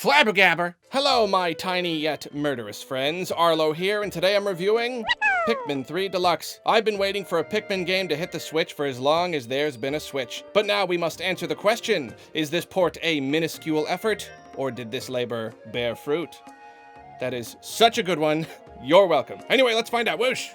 Flabbergabber! Hello, my tiny yet murderous friends. Arlo here, and today I'm reviewing Pikmin 3 Deluxe. I've been waiting for a Pikmin game to hit the Switch for as long as there's been a Switch. But now we must answer the question, is this port a minuscule effort, or did this labor bear fruit? That is such a good one. You're welcome. Anyway, let's find out. Whoosh!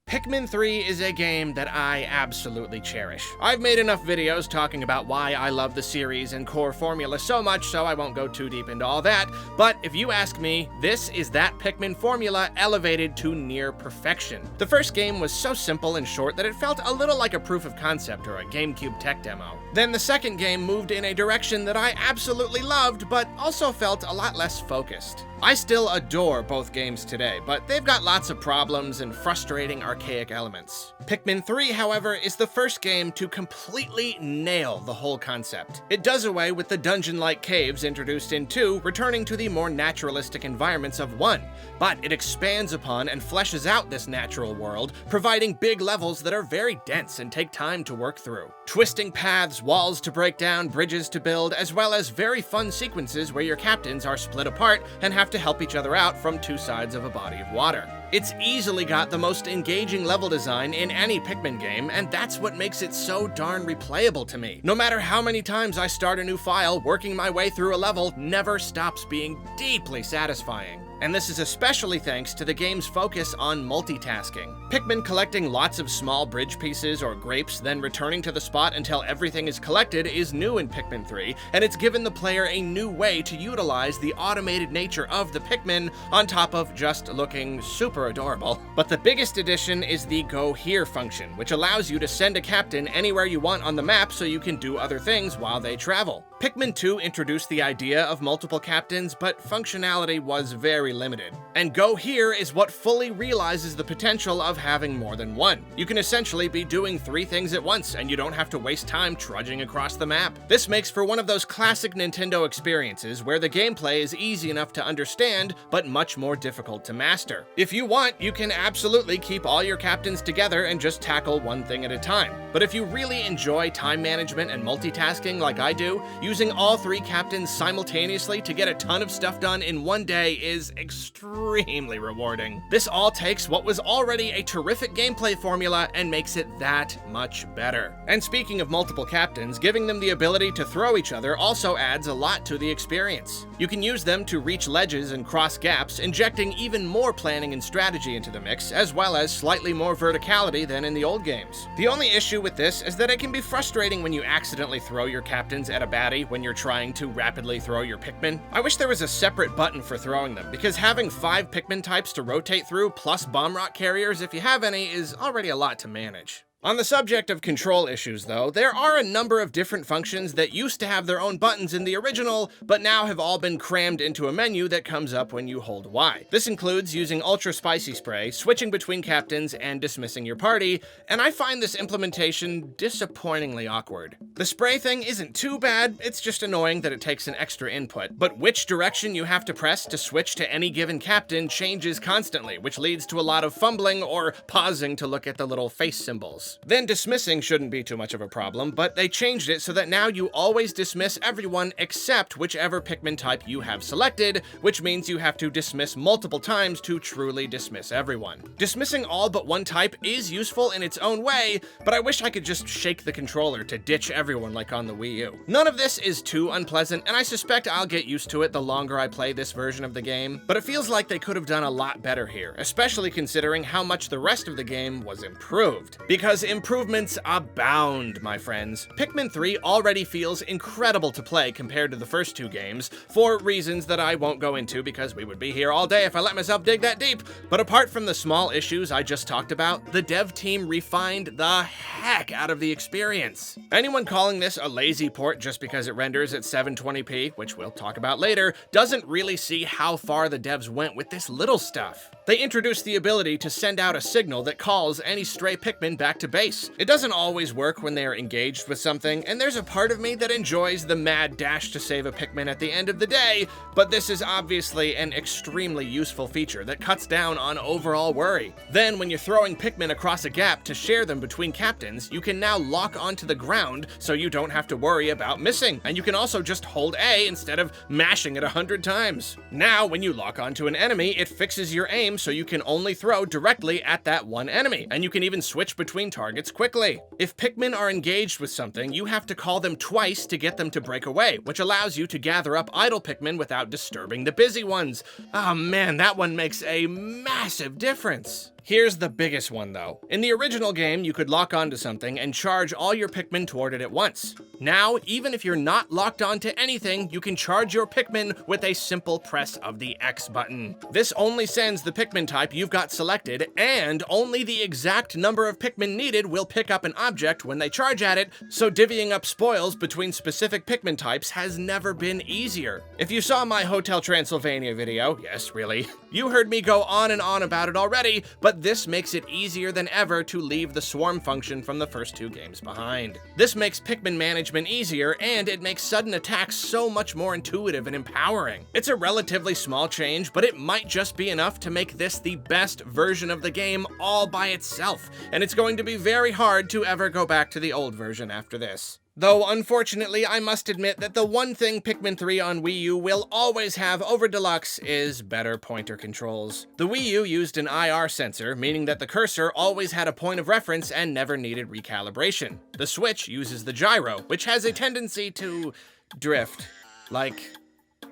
Pikmin 3 is a game that I absolutely cherish. I've made enough videos talking about why I love the series and core formula so much, so I won't go too deep into all that, but if you ask me, this is that Pikmin formula elevated to near perfection. The first game was so simple and short that it felt a little like a proof of concept or a GameCube tech demo. Then the second game moved in a direction that I absolutely loved, but also felt a lot less focused. I still adore both games today, but they've got lots of problems and frustrating archaic elements. Pikmin 3, however, is the first game to completely nail the whole concept. It does away with the dungeon-like caves introduced in 2, returning to the more naturalistic environments of 1, but it expands upon and fleshes out this natural world, providing big levels that are very dense and take time to work through. Twisting paths, walls to break down, bridges to build, as well as very fun sequences where your captains are split apart and have to help each other out from two sides of a body of water. It's easily got the most engaging level design in any Pikmin game, and that's what makes it so darn replayable to me. No matter how many times I start a new file, working my way through a level never stops being deeply satisfying. And this is especially thanks to the game's focus on multitasking. Pikmin collecting lots of small bridge pieces or grapes, then returning to the spot until everything is collected is new in Pikmin 3, and it's given the player a new way to utilize the automated nature of the Pikmin on top of just looking super adorable. But the biggest addition is the Go Here function, which allows you to send a captain anywhere you want on the map so you can do other things while they travel. Pikmin 2 introduced the idea of multiple captains, but functionality was very limited. And Go Here is what fully realizes the potential of having more than one. You can essentially be doing 3 things at once, and you don't have to waste time trudging across the map. This makes for one of those classic Nintendo experiences where the gameplay is easy enough to understand, but much more difficult to master. If you want, you can absolutely keep all your captains together and just tackle one thing at a time. But if you really enjoy time management and multitasking like I do, using all 3 captains simultaneously to get a ton of stuff done in one day is extremely rewarding. This all takes what was already a terrific gameplay formula and makes it that much better. And speaking of multiple captains, giving them the ability to throw each other also adds a lot to the experience. You can use them to reach ledges and cross gaps, injecting even more planning and strategy into the mix, as well as slightly more verticality than in the old games. The only issue with this is that it can be frustrating when you accidentally throw your captains at a baddie when you're trying to rapidly throw your Pikmin. I wish there was a separate button for throwing them, because having 5 Pikmin types to rotate through, plus bomb rock carriers if you have any, is already a lot to manage. On the subject of control issues, though, there are a number of different functions that used to have their own buttons in the original, but now have all been crammed into a menu that comes up when you hold Y. This includes using Ultra Spicy Spray, switching between captains, and dismissing your party, and I find this implementation disappointingly awkward. The spray thing isn't too bad, it's just annoying that it takes an extra input, but which direction you have to press to switch to any given captain changes constantly, which leads to a lot of fumbling or pausing to look at the little face symbols. Then dismissing shouldn't be too much of a problem, but they changed it so that now you always dismiss everyone except whichever Pikmin type you have selected, which means you have to dismiss multiple times to truly dismiss everyone. Dismissing all but one type is useful in its own way, but I wish I could just shake the controller to ditch everyone like on the Wii U. None of this is too unpleasant, and I suspect I'll get used to it the longer I play this version of the game, but it feels like they could have done a lot better here, especially considering how much the rest of the game was improved. Because improvements abound, my friends. Pikmin 3 already feels incredible to play compared to the first 2 games, for reasons that I won't go into because we would be here all day if I let myself dig that deep. But apart from the small issues I just talked about, the dev team refined the heck out of the experience. Anyone calling this a lazy port just because it renders at 720p, which we'll talk about later, doesn't really see how far the devs went with this little stuff. They introduced the ability to send out a signal that calls any stray Pikmin back to base. It doesn't always work when they are engaged with something, and there's a part of me that enjoys the mad dash to save a Pikmin at the end of the day, but this is obviously an extremely useful feature that cuts down on overall worry. Then, when you're throwing Pikmin across a gap to share them between captains, you can now lock onto the ground so you don't have to worry about missing, and you can also just hold A instead of mashing it 100 times. Now, when you lock onto an enemy, it fixes your aim so you can only throw directly at that one enemy, and you can even switch between targets quickly. If Pikmin are engaged with something, you have to call them twice to get them to break away, which allows you to gather up idle Pikmin without disturbing the busy ones. Oh man, that one makes a massive difference. Here's the biggest one though. In the original game, you could lock onto something and charge all your Pikmin toward it at once. Now, even if you're not locked onto anything, you can charge your Pikmin with a simple press of the X button. This only sends the Pikmin type you've got selected, and only the exact number of Pikmin needed will pick up an object when they charge at it, so divvying up spoils between specific Pikmin types has never been easier. If you saw my Hotel Transylvania video, yes, really, you heard me go on and on about it already, but this makes it easier than ever to leave the swarm function from the first 2 games behind. This makes Pikmin management easier, and it makes sudden attacks so much more intuitive and empowering. It's a relatively small change, but it might just be enough to make this the best version of the game all by itself, and it's going to be very hard to ever go back to the old version after this. Though, unfortunately, I must admit that the one thing Pikmin 3 on Wii U will always have over Deluxe is better pointer controls. The Wii U used an IR sensor, meaning that the cursor always had a point of reference and never needed recalibration. The Switch uses the gyro, which has a tendency to drift. Like,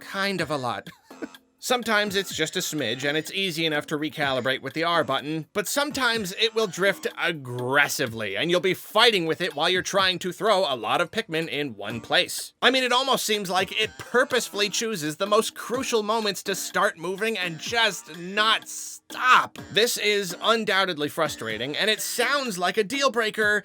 kind of a lot. Sometimes it's just a smidge, and it's easy enough to recalibrate with the R button, but sometimes it will drift aggressively, and you'll be fighting with it while you're trying to throw a lot of Pikmin in one place. I mean, it almost seems like it purposefully chooses the most crucial moments to start moving and just not stop. This is undoubtedly frustrating, and it sounds like a deal breaker,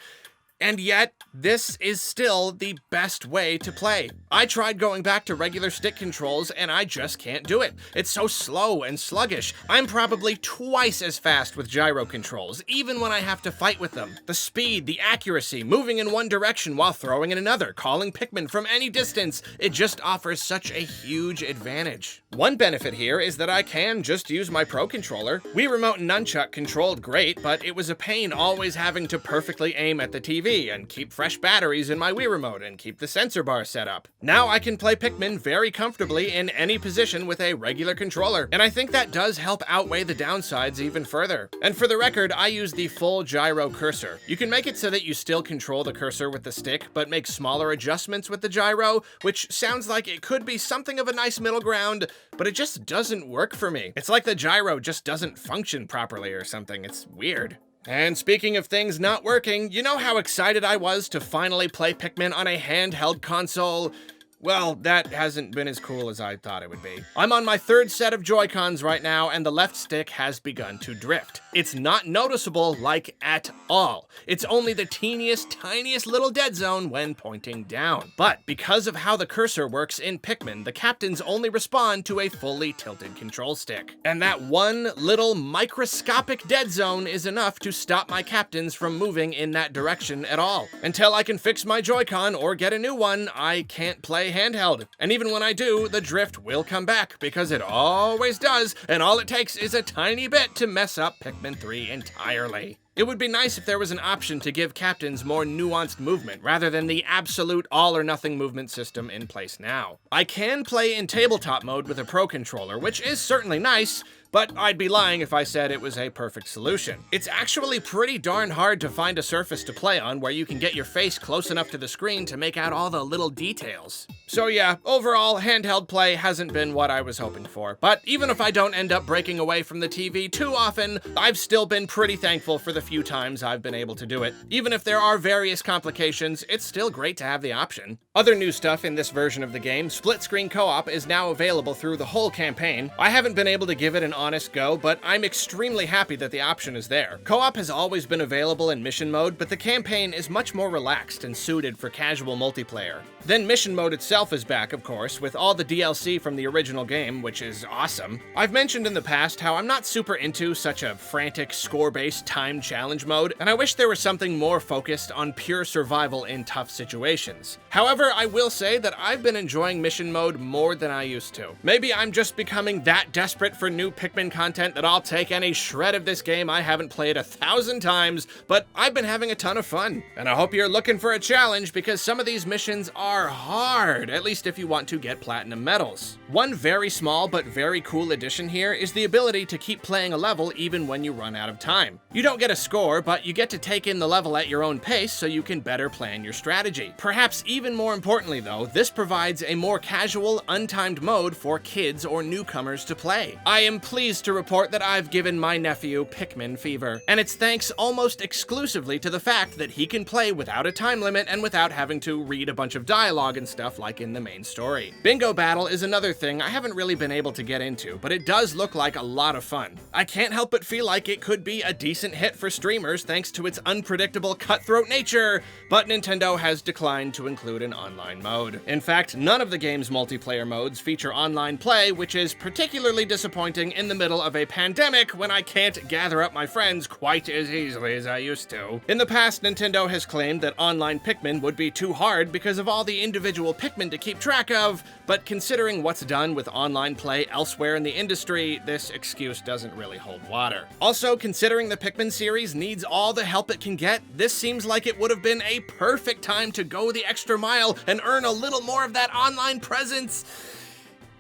and yet, this is still the best way to play. I tried going back to regular stick controls, and I just can't do it. It's so slow and sluggish. I'm probably twice as fast with gyro controls, even when I have to fight with them. The speed, the accuracy, moving in one direction while throwing in another, calling Pikmin from any distance, it just offers such a huge advantage. One benefit here is that I can just use my Pro Controller. Wii Remote and Nunchuck controlled great, but it was a pain always having to perfectly aim at the TV and keep fresh batteries in my Wii Remote and keep the sensor bar set up. Now I can play Pikmin very comfortably in any position with a regular controller, and I think that does help outweigh the downsides even further. And for the record, I use the full gyro cursor. You can make it so that you still control the cursor with the stick, but make smaller adjustments with the gyro, which sounds like it could be something of a nice middle ground, but it just doesn't work for me. It's like the gyro just doesn't function properly or something. It's weird. And speaking of things not working, you know how excited I was to finally play Pikmin on a handheld console? Well, that hasn't been as cool as I thought it would be. I'm on my 3rd set of Joy-Cons right now, and the left stick has begun to drift. It's not noticeable, like, at all. It's only the teeniest, tiniest little dead zone when pointing down. But because of how the cursor works in Pikmin, the captains only respond to a fully tilted control stick. And that one little microscopic dead zone is enough to stop my captains from moving in that direction at all. Until I can fix my Joy-Con or get a new one, I can't play handheld. And even when I do, the drift will come back, because it always does, and all it takes is a tiny bit to mess up Pikmin 3 entirely. It would be nice if there was an option to give captains more nuanced movement, rather than the absolute all-or-nothing movement system in place now. I can play in tabletop mode with a Pro Controller, which is certainly nice, but I'd be lying if I said it was a perfect solution. It's actually pretty darn hard to find a surface to play on where you can get your face close enough to the screen to make out all the little details. So yeah, overall, handheld play hasn't been what I was hoping for, but even if I don't end up breaking away from the TV too often, I've still been pretty thankful for the few times I've been able to do it. Even if there are various complications, it's still great to have the option. Other new stuff in this version of the game, split-screen co-op is now available through the whole campaign. I haven't been able to give it an honest go, but I'm extremely happy that the option is there. Co-op has always been available in mission mode, but the campaign is much more relaxed and suited for casual multiplayer. Then mission mode itself itself is back, of course, with all the DLC from the original game, which is awesome. I've mentioned in the past how I'm not super into such a frantic, score-based time challenge mode, and I wish there was something more focused on pure survival in tough situations. However, I will say that I've been enjoying mission mode more than I used to. Maybe I'm just becoming that desperate for new Pikmin content that I'll take any shred of this game I haven't played 1,000 times, but I've been having a ton of fun. And I hope you're looking for a challenge, because some of these missions are hard, at least if you want to get platinum medals. One very small but very cool addition here is the ability to keep playing a level even when you run out of time. You don't get a score, but you get to take in the level at your own pace so you can better plan your strategy. Perhaps even more importantly though, this provides a more casual, untimed mode for kids or newcomers to play. I am pleased to report that I've given my nephew Pikmin fever, and it's thanks almost exclusively to the fact that he can play without a time limit and without having to read a bunch of dialogue and stuff like in the main story. Bingo Battle is another thing I haven't really been able to get into, but it does look like a lot of fun. I can't help but feel like it could be a decent hit for streamers thanks to its unpredictable cutthroat nature, but Nintendo has declined to include an online mode. In fact, none of the game's multiplayer modes feature online play, which is particularly disappointing in the middle of a pandemic when I can't gather up my friends quite as easily as I used to. In the past, Nintendo has claimed that online Pikmin would be too hard because of all the individual Pikmin to keep track of, but considering what's done with online play elsewhere in the industry, this excuse doesn't really hold water. Also, considering the Pikmin series needs all the help it can get, this seems like it would have been a perfect time to go the extra mile and earn a little more of that online presence.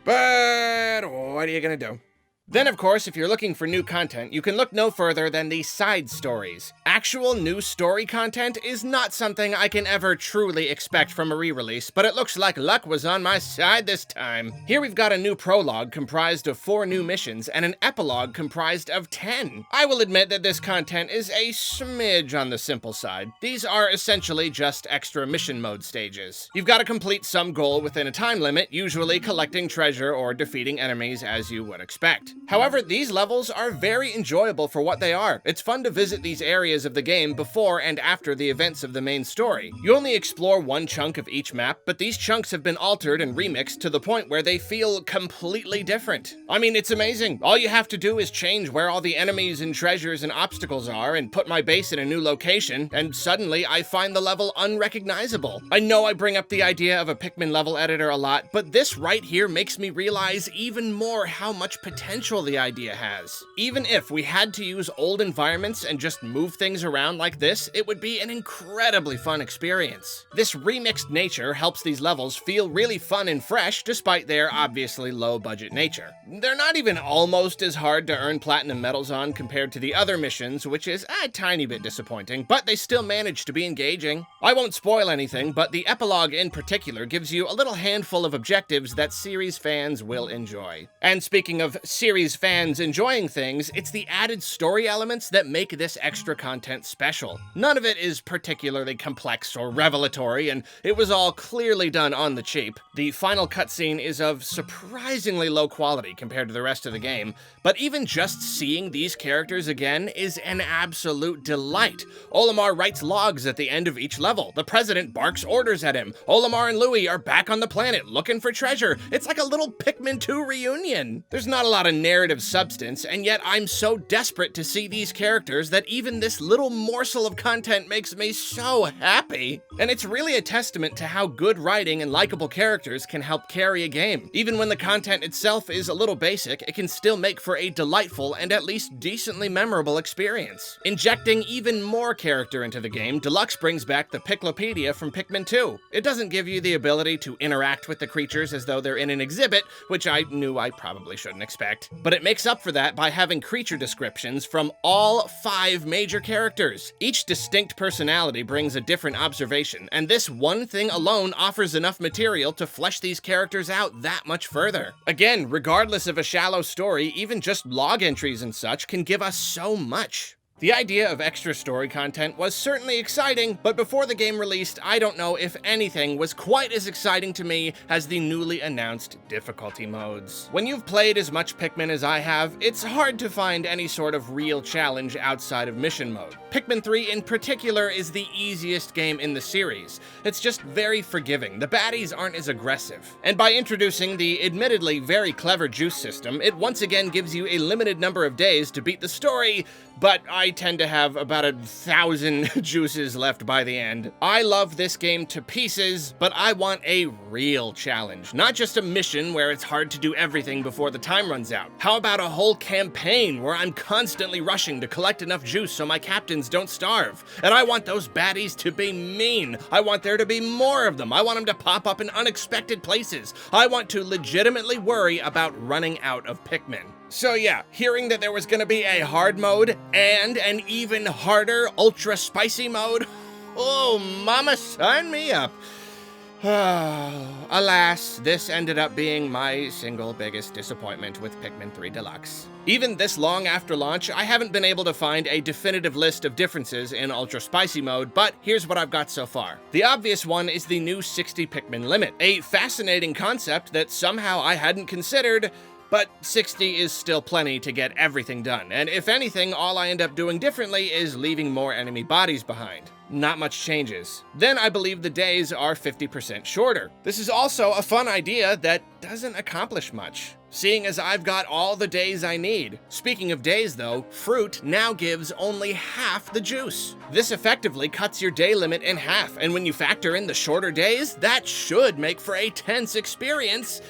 But what are you gonna do? Then, of course, if you're looking for new content, you can look no further than the side stories. Actual new story content is not something I can ever truly expect from a re-release, but it looks like luck was on my side this time. Here we've got a new prologue comprised of 4 new missions and an epilogue comprised of 10. I will admit that this content is a smidge on the simple side. These are essentially just extra mission mode stages. You've got to complete some goal within a time limit, usually collecting treasure or defeating enemies as you would expect. However, these levels are very enjoyable for what they are. It's fun to visit these areas of the game before and after the events of the main story. You only explore one chunk of each map, but these chunks have been altered and remixed to the point where they feel completely different. I mean, it's amazing. All you have to do is change where all the enemies and treasures and obstacles are and put my base in a new location, and suddenly I find the level unrecognizable. I know I bring up the idea of a Pikmin level editor a lot, but this right here makes me realize even more how much potential the idea has. Even if we had to use old environments and just move things around like this, it would be an incredibly fun experience. This remixed nature helps these levels feel really fun and fresh despite their obviously low budget nature. They're not even almost as hard to earn platinum medals on compared to the other missions, which is a tiny bit disappointing, but they still manage to be engaging. I won't spoil anything, but the epilogue in particular gives you a little handful of objectives that series fans will enjoy. And speaking of series fans enjoying things, it's the added story elements that make this extra content special. None of it is particularly complex or revelatory, and it was all clearly done on the cheap. The final cutscene is of surprisingly low quality compared to the rest of the game, but even just seeing these characters again is an absolute delight. Olimar writes logs at the end of each level. The president barks orders at him. Olimar and Louie are back on the planet looking for treasure. It's like a little Pikmin 2 reunion. There's not a lot of narrative substance, and yet I'm so desperate to see these characters that even this little morsel of content makes me so happy. And it's really a testament to how good writing and likable characters can help carry a game. Even when the content itself is a little basic, it can still make for a delightful and at least decently memorable experience. Injecting even more character into the game, Deluxe brings back the Piklopedia from Pikmin 2. It doesn't give you the ability to interact with the creatures as though they're in an exhibit, which I knew I probably shouldn't expect, but it makes up for that by having creature descriptions from all 5 major characters. Each distinct personality brings a different observation, and this one thing alone offers enough material to flesh these characters out that much further. Again, regardless of a shallow story, even just log entries and such can give us so much. The idea of extra story content was certainly exciting, but before the game released, I don't know if anything was quite as exciting to me as the newly announced difficulty modes. When you've played as much Pikmin as I have, it's hard to find any sort of real challenge outside of mission mode. Pikmin 3 in particular is the easiest game in the series. It's just very forgiving. The baddies aren't as aggressive. And by introducing the admittedly very clever juice system, it once again gives you a limited number of days to beat the story, but I tend to have about 1,000 juices left by the end. I love this game to pieces, but I want a real challenge, not just a mission where it's hard to do everything before the time runs out. How about a whole campaign where I'm constantly rushing to collect enough juice so my captains don't starve? And I want those baddies to be mean. I want there to be more of them. I want them to pop up in unexpected places. I want to legitimately worry about running out of Pikmin. So yeah, hearing that there was gonna be a hard mode and an even harder ultra spicy mode, oh mama, sign me up. Alas, this ended up being my single biggest disappointment with Pikmin 3 Deluxe. Even this long after launch, I haven't been able to find a definitive list of differences in Ultra Spicy mode, but here's what I've got so far. The obvious one is the new 60 Pikmin limit, a fascinating concept that somehow I hadn't considered, but 60 is still plenty to get everything done, and if anything, all I end up doing differently is leaving more enemy bodies behind. Not much changes. Then I believe the days are 50% shorter. This is also a fun idea that doesn't accomplish much, seeing as I've got all the days I need. Speaking of days though, fruit now gives only half the juice. This effectively cuts your day limit in half, and when you factor in the shorter days, that should make for a tense experience.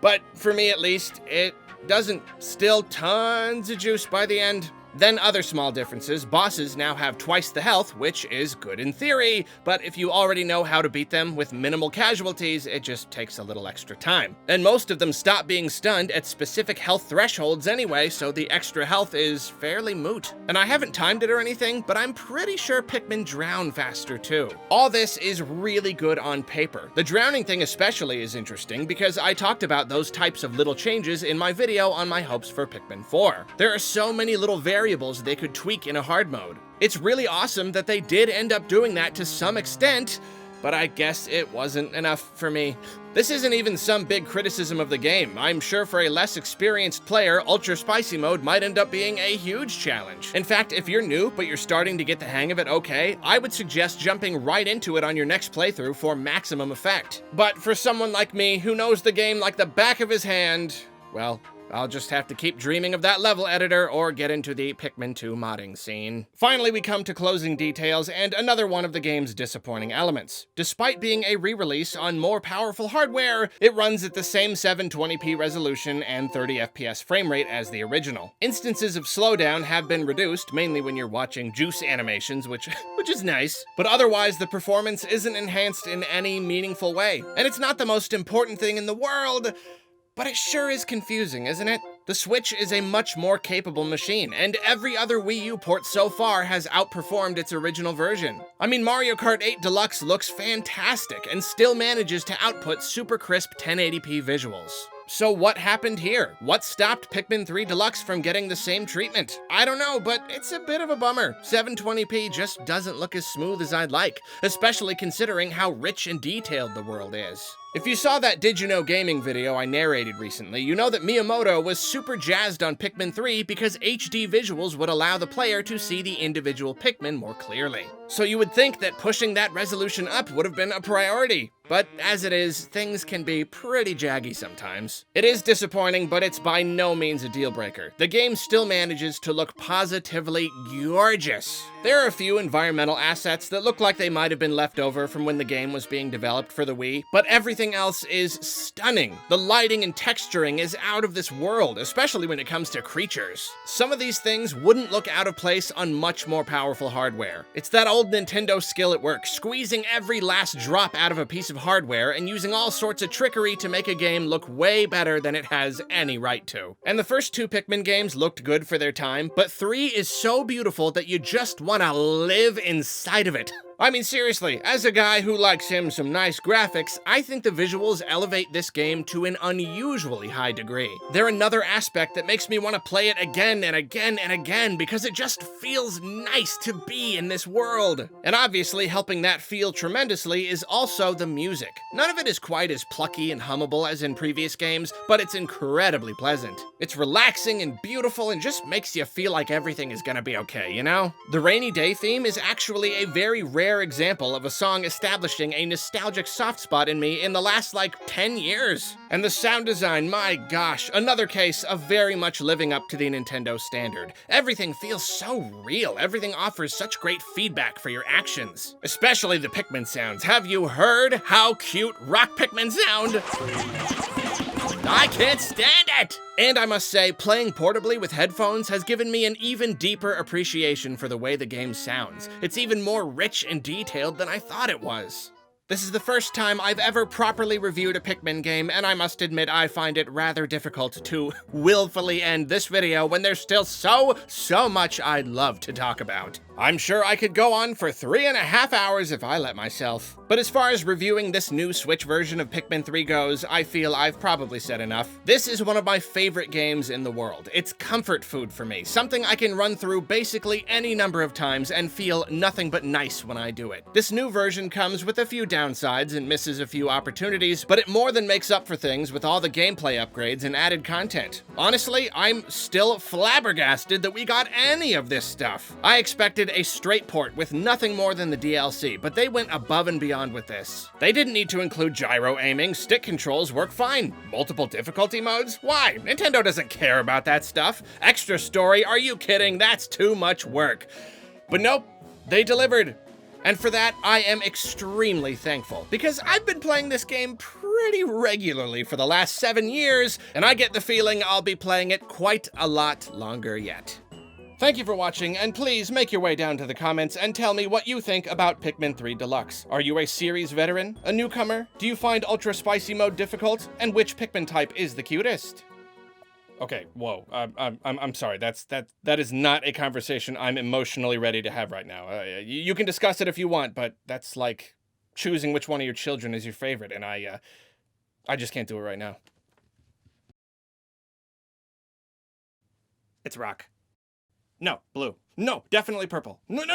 But for me at least, it doesn't. Still tons of juice by the end. Then other small differences. Bosses now have twice the health, which is good in theory, but if you already know how to beat them with minimal casualties, it just takes a little extra time. And most of them stop being stunned at specific health thresholds anyway, so the extra health is fairly moot. And I haven't timed it or anything, but I'm pretty sure Pikmin drown faster too. All this is really good on paper. The drowning thing especially is interesting because I talked about those types of little changes in my video on my hopes for Pikmin 4. There are so many little variables they could tweak in a hard mode. It's really awesome that they did end up doing that to some extent, but I guess it wasn't enough for me. This isn't even some big criticism of the game. I'm sure for a less experienced player, Ultra Spicy mode might end up being a huge challenge. In fact, if you're new, but you're starting to get the hang of it okay, I would suggest jumping right into it on your next playthrough for maximum effect. But for someone like me, who knows the game like the back of his hand, well, I'll just have to keep dreaming of that level editor or get into the Pikmin 2 modding scene. Finally, we come to closing details and another one of the game's disappointing elements. Despite being a re-release on more powerful hardware, it runs at the same 720p resolution and 30 FPS frame rate as the original. Instances of slowdown have been reduced, mainly when you're watching juice animations, which is nice, but otherwise the performance isn't enhanced in any meaningful way. And it's not the most important thing in the world, but it sure is confusing, isn't it? The Switch is a much more capable machine, and every other Wii U port so far has outperformed its original version. I mean, Mario Kart 8 Deluxe looks fantastic and still manages to output super crisp 1080p visuals. So what happened here? What stopped Pikmin 3 Deluxe from getting the same treatment? I don't know, but it's a bit of a bummer. 720p just doesn't look as smooth as I'd like, especially considering how rich and detailed the world is. If you saw that Did You Know Gaming video I narrated recently, you know that Miyamoto was super jazzed on Pikmin 3 because HD visuals would allow the player to see the individual Pikmin more clearly. So you would think that pushing that resolution up would have been a priority. But as it is, things can be pretty jaggy sometimes. It is disappointing, but it's by no means a deal breaker. The game still manages to look positively gorgeous. There are a few environmental assets that look like they might have been left over from when the game was being developed for the Wii, but everything else is stunning. The lighting and texturing is out of this world, especially when it comes to creatures. Some of these things wouldn't look out of place on much more powerful hardware. It's that old Nintendo skill at work, squeezing every last drop out of a piece of hardware and using all sorts of trickery to make a game look way better than it has any right to. And the first two Pikmin games looked good for their time, but 3 is so beautiful that you just want to live inside of it. I mean, seriously, as a guy who likes him some nice graphics, I think the visuals elevate this game to an unusually high degree. They're another aspect that makes me want to play it again and again and again because it just feels nice to be in this world. And obviously, helping that feel tremendously is also the music. None of it is quite as plucky and hummable as in previous games, but it's incredibly pleasant. It's relaxing and beautiful and just makes you feel like everything is gonna be okay, you know? The Rainy Day theme is actually a very rare example of a song establishing a nostalgic soft spot in me in the last, 10 years. And the sound design, my gosh, another case of very much living up to the Nintendo standard. Everything feels so real. Everything offers such great feedback for your actions. Especially the Pikmin sounds. Have you heard how cute rock Pikmin sound? I can't stand it! And I must say, playing portably with headphones has given me an even deeper appreciation for the way the game sounds. It's even more rich and detailed than I thought it was. This is the first time I've ever properly reviewed a Pikmin game, and I must admit I find it rather difficult to willfully end this video when there's still so much I'd love to talk about. I'm sure I could go on for 3.5 hours if I let myself. But as far as reviewing this new Switch version of Pikmin 3 goes, I feel I've probably said enough. This is one of my favorite games in the world. It's comfort food for me, something I can run through basically any number of times and feel nothing but nice when I do it. This new version comes with a few downsides and misses a few opportunities, but it more than makes up for things with all the gameplay upgrades and added content. Honestly, I'm still flabbergasted that we got any of this stuff. I expected a straight port with nothing more than the DLC, but they went above and beyond with this. They didn't need to include gyro aiming, stick controls work fine. Multiple difficulty modes? Why? Nintendo doesn't care about that stuff. Extra story? Are you kidding? That's too much work. But nope, they delivered. And for that, I am extremely thankful, because I've been playing this game pretty regularly for the last 7 years, and I get the feeling I'll be playing it quite a lot longer yet. Thank you for watching, and please make your way down to the comments and tell me what you think about Pikmin 3 Deluxe. Are you a series veteran? A newcomer? Do you find Ultra Spicy mode difficult? And which Pikmin type is the cutest? Okay, whoa, I'm sorry, that is not a conversation I'm emotionally ready to have right now. You can discuss it if you want, but that's like choosing which one of your children is your favorite, and I just can't do it right now. It's rock. No, blue. No, definitely purple. No.